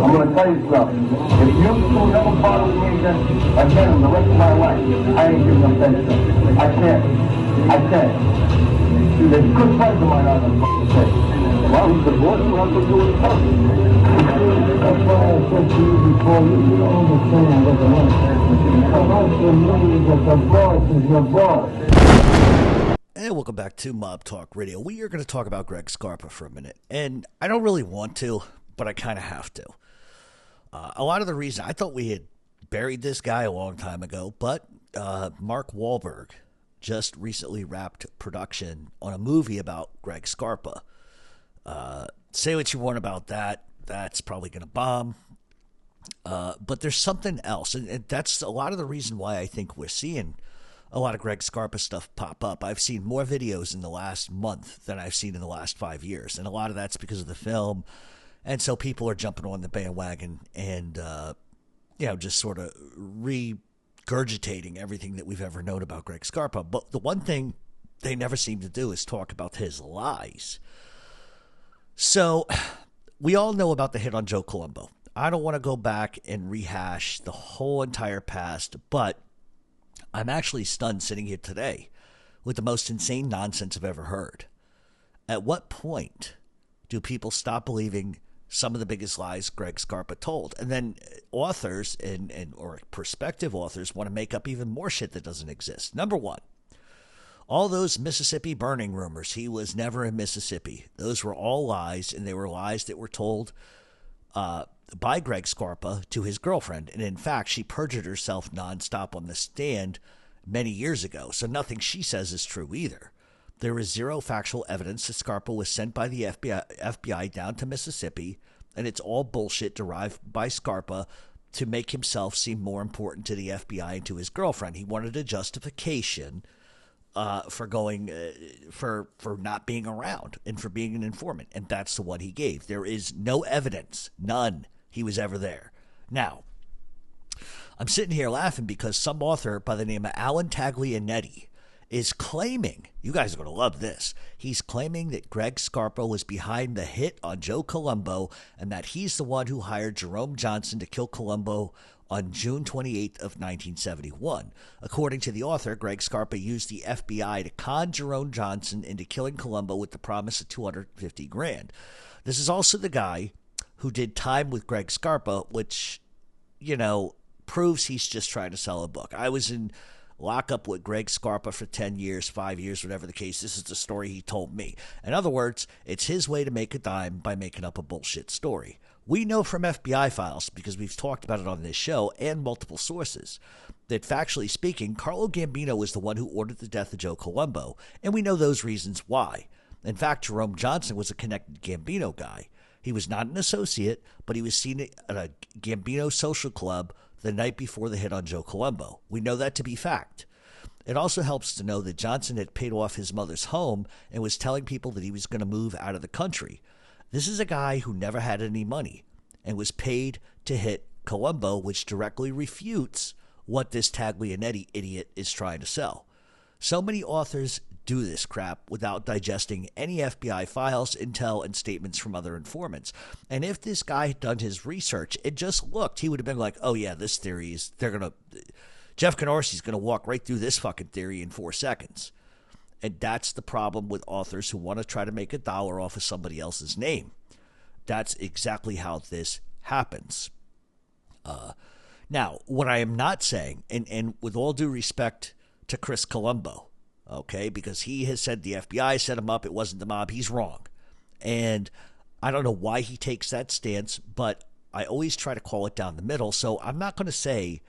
I'm going to tell you something. If you two never bother with me again the rest of my life, I ain't giving up that shit. I can't. There's good friends of mine out there say, well, he's divorced, you have to do his stuff. That's why I said to you before, you don't understand what the one that the boss is your boss. And welcome back to Mob Talk Radio. We are going to talk about Greg Scarpa for a minute. And I don't really want to, but I kind of have to. A lot of the reason, I thought we had buried this guy a long time ago, but Mark Wahlberg just recently wrapped production on a movie about Greg Scarpa. Say what you want about that. That's probably going to bomb. But there's something else. And that's a lot of the reason why I think we're seeing a lot of Greg Scarpa stuff pop up. I've seen more videos in the last month than I've seen in the last 5 years. And a lot of that's because of the film. And so people are jumping on the bandwagon and, just sort of regurgitating everything that we've ever known about Greg Scarpa. But the one thing they never seem to do is talk about his lies. So we all know about the hit on Joe Colombo. I don't want to go back and rehash the whole entire past, but I'm actually stunned sitting here today with the most insane nonsense I've ever heard. At what point do people stop believing some of the biggest lies Greg Scarpa told? And then authors or prospective authors want to make up even more shit that doesn't exist. Number one, all those Mississippi burning rumors. He was never in Mississippi. Those were all lies, and they were lies that were told by Greg Scarpa to his girlfriend. And in fact, she perjured herself nonstop on the stand many years ago. So nothing she says is true either. There is zero factual evidence that Scarpa was sent by the FBI down to Mississippi, and it's all bullshit derived by Scarpa to make himself seem more important to the FBI and to his girlfriend. He wanted a justification for going for not being around and for being an informant, and that's the one he gave. There is no evidence, none, he was ever there. Now, I'm sitting here laughing because some author by the name of Allan Taglianetti is claiming, you guys are going to love this, he's claiming that Greg Scarpa was behind the hit on Joe Colombo and that he's the one who hired Jerome Johnson to kill Colombo on June 28th of 1971. According to the author, Greg Scarpa used the FBI to con Jerome Johnson into killing Colombo with the promise of $250,000. This is also the guy who did time with Greg Scarpa, which, proves he's just trying to sell a book. I was in lockup with Greg Scarpa for 10 years, 5 years, whatever the case. This is the story he told me. In other words, it's his way to make a dime by making up a bullshit story. We know from FBI files, because we've talked about it on this show and multiple sources, that factually speaking, Carlo Gambino was the one who ordered the death of Joe Colombo, and we know those reasons why. In fact, Jerome Johnson was a connected Gambino guy. He was not an associate, but he was seen at a Gambino social club the night before the hit on Joe Colombo. We know that to be fact. It also helps to know that Johnson had paid off his mother's home and was telling people that he was going to move out of the country. This is a guy who never had any money and was paid to hit Colombo, which directly refutes what this Taglianetti idiot is trying to sell. So many authors do this crap without digesting any FBI files, intel, and statements from other informants. And if this guy had done his research and just looked, he would have been like, oh yeah, this theory is, Jeff Canorsi's going to walk right through this fucking theory in 4 seconds. And that's the problem with authors who want to try to make $1 off of somebody else's name. That's exactly how this happens. Now, what I am not saying, and with all due respect to Chris Colombo, okay, because he has said the FBI set him up, it wasn't the mob, he's wrong. And I don't know why he takes that stance, but I always try to call it down the middle, so I'm not going to say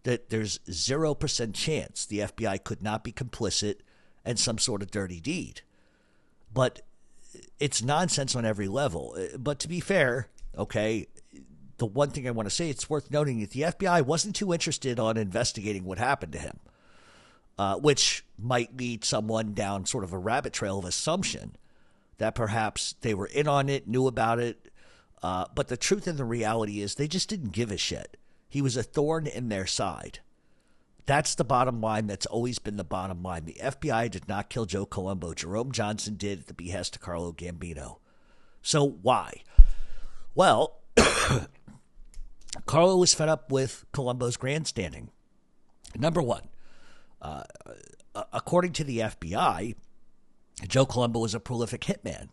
that there's 0% chance the FBI could not be complicit in some sort of dirty deed. But it's nonsense on every level. But to be fair, okay, the one thing I want to say, it's worth noting that the FBI wasn't too interested on investigating what happened to him. Which might lead someone down sort of a rabbit trail of assumption that perhaps they were in on it, knew about it. But the truth and the reality is they just didn't give a shit. He was a thorn in their side. That's the bottom line. That's always been the bottom line. The FBI did not kill Joe Colombo. Jerome Johnson did at the behest of Carlo Gambino. So why? Well, Carlo was fed up with Colombo's grandstanding. Number one, according to the FBI, Joe Colombo was a prolific hitman.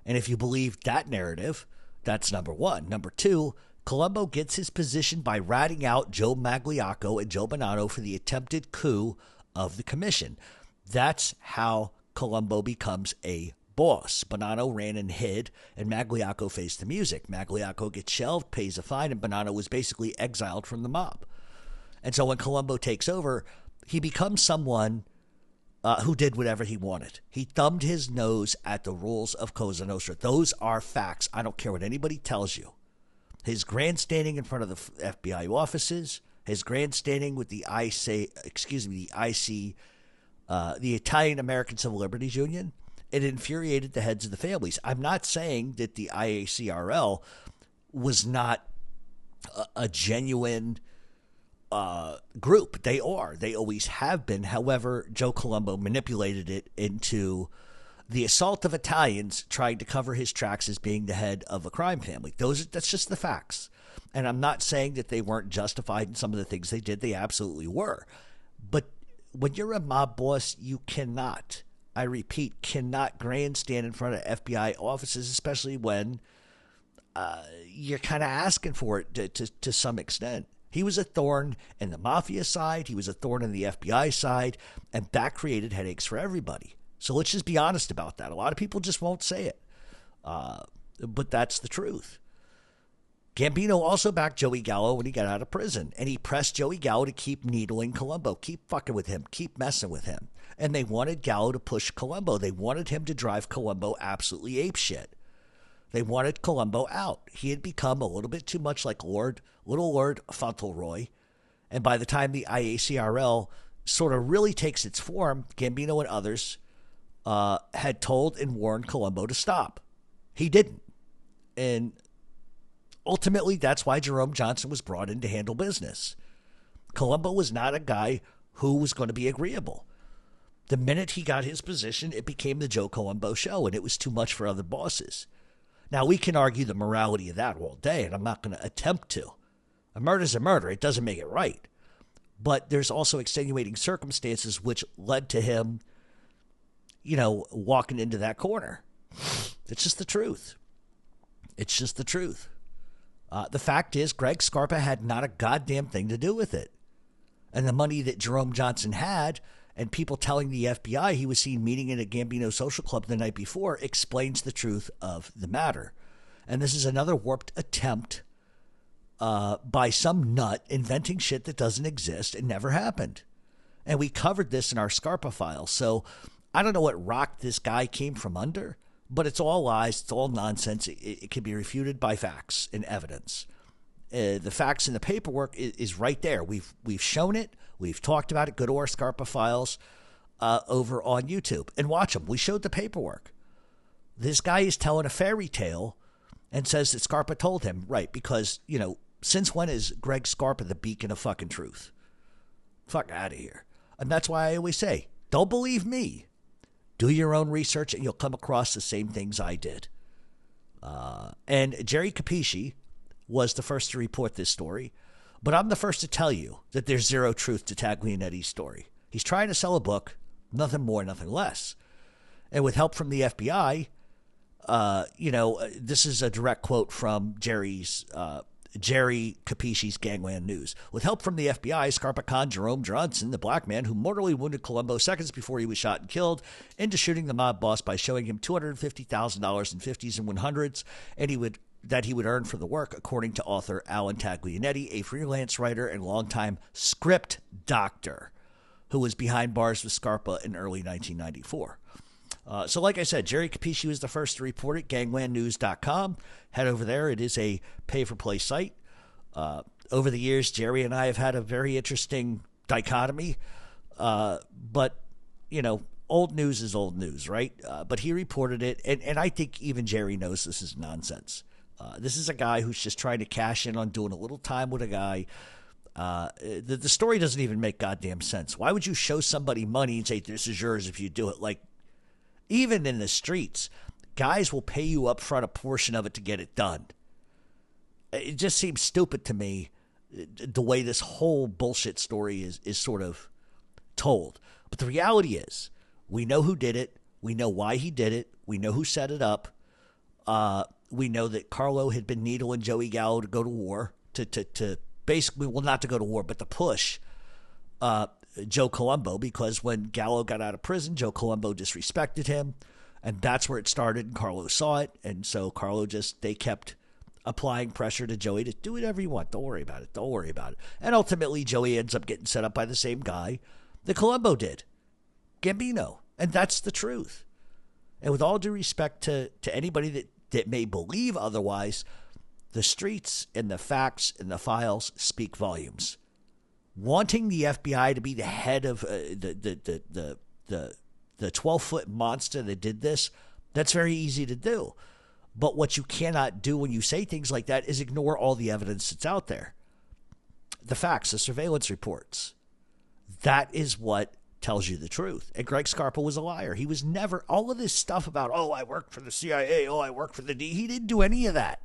And if you believe that narrative, that's number one. Number two, Colombo gets his position by ratting out Joe Magliocco and Joe Bonanno for the attempted coup of the commission. That's how Colombo becomes a boss. Bonanno ran and hid, and Magliocco faced the music. Magliocco gets shelved, pays a fine, and Bonanno was basically exiled from the mob. And so when Colombo takes over, he becomes someone who did whatever he wanted. He thumbed his nose at the rules of Cosa Nostra. Those are facts. I don't care what anybody tells you. His grandstanding in front of the FBI offices, his grandstanding with the the Italian American Civil Liberties Union, it infuriated the heads of the families. I'm not saying that the IACRL was not a genuine group. They are. They always have been. However, Joe Colombo manipulated it into the assault of Italians trying to cover his tracks as being the head of a crime family. That's just the facts. And I'm not saying that they weren't justified in some of the things they did. They absolutely were. But when you're a mob boss, you cannot, I repeat, cannot grandstand in front of FBI offices, especially when you're kind of asking for it to some extent. He was a thorn in the mafia side. He was a thorn in the FBI side. And that created headaches for everybody. So let's just be honest about that. A lot of people just won't say it. But that's the truth. Gambino also backed Joey Gallo when he got out of prison. And he pressed Joey Gallo to keep needling Colombo, keep fucking with him, keep messing with him. And they wanted Gallo to push Colombo. They wanted him to drive Colombo absolutely apeshit. They wanted Colombo out. He had become a little bit too much like Little Lord Fauntleroy. And by the time the IACRL sort of really takes its form, Gambino and others had told and warned Colombo to stop. He didn't. And ultimately, that's why Jerome Johnson was brought in to handle business. Colombo was not a guy who was going to be agreeable. The minute he got his position, it became the Joe Colombo show, and it was too much for other bosses. Now, we can argue the morality of that all day, and I'm not going to attempt to. A murder's a murder. It doesn't make it right. But there's also extenuating circumstances which led to him, walking into that corner. It's just the truth. It's just the truth. The fact is, Greg Scarpa had not a goddamn thing to do with it. And the money that Jerome Johnson had, and people telling the FBI he was seen meeting in a Gambino social club the night before, explains the truth of the matter. And this is another warped attempt by some nut inventing shit that doesn't exist and never happened. And we covered this in our Scarpa file. So I don't know what rock this guy came from under, but it's all lies. It's all nonsense. It can be refuted by facts and evidence. The facts in the paperwork is right there. We've shown it. We've talked about it. Go to our Scarpa files over on YouTube and watch them. We showed the paperwork. This guy is telling a fairy tale and says that Scarpa told him, right, because, since when is Greg Scarpa the beacon of fucking truth? Fuck out of here. And that's why I always say, don't believe me. Do your own research and you'll come across the same things I did. And Jerry Capisci was the first to report this story. But I'm the first to tell you that there's zero truth to Taglianetti's story. He's trying to sell a book, nothing more, nothing less. And with help from the FBI, this is a direct quote from Jerry Capisci's Gangland News. With help from the FBI, Scarpa conned Jerome Johnson, the black man who mortally wounded Colombo seconds before he was shot and killed, into shooting the mob boss by showing him $250,000 in 50s and 100s, and he would earn for the work, according to author Allan Taglianetti, a freelance writer and longtime script doctor who was behind bars with Scarpa in early 1994. So like I said, Jerry Capisci was the first to report it, ganglandnews.com. Head over there. It is a pay-for-play site. Over the years, Jerry and I have had a very interesting dichotomy. But, old news is old news, right? But he reported it, and I think even Jerry knows this is nonsense. This is a guy who's just trying to cash in on doing a little time with a guy. The story doesn't even make goddamn sense. Why would you show somebody money and say, this is yours if you do it? Like, even in the streets, guys will pay you up front a portion of it to get it done. It just seems stupid to me the way this whole bullshit story is sort of told. But the reality is, we know who did it. We know why he did it. We know who set it up. We know that Carlo had been needling Joey Gallo to go to war, to basically, well, not to go to war, but to push Joe Colombo, because when Gallo got out of prison, Joe Colombo disrespected him, and that's where it started, and Carlo saw it, and so they kept applying pressure to Joey to do whatever you want. Don't worry about it. Don't worry about it. And ultimately, Joey ends up getting set up by the same guy that Colombo did, Gambino, and that's the truth. And with all due respect to anybody that may believe otherwise, the streets and the facts and the files speak volumes. Wanting the FBI to be the head of the 12-foot monster that did this, that's very easy to do. But what you cannot do when you say things like that is ignore all the evidence that's out there. The facts, the surveillance reports. That is what tells you the truth. And Greg Scarpa was a liar. He was never, all of this stuff about, oh, I worked for the CIA, oh, I worked for the D. He didn't do any of that.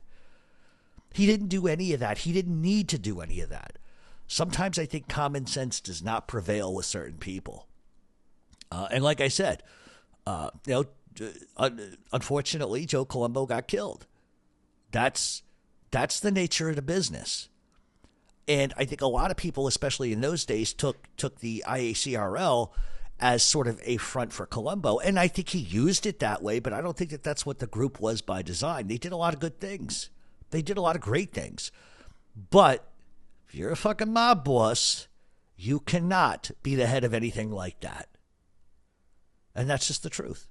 He didn't do any of that. He didn't need to do any of that. Sometimes I think common sense does not prevail with certain people. And like I said, unfortunately, Joe Colombo got killed. That's the nature of the business. And I think a lot of people, especially in those days, took the IACRL as sort of a front for Colombo. And I think he used it that way, but I don't think that that's what the group was by design. They did a lot of good things. They did a lot of great things. But if you're a fucking mob boss, you cannot be the head of anything like that. And that's just the truth.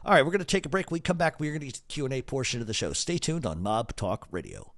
All right, we're going to take a break. When we come back, we're going to get to the Q&A portion of the show. Stay tuned on Mob Talk Radio.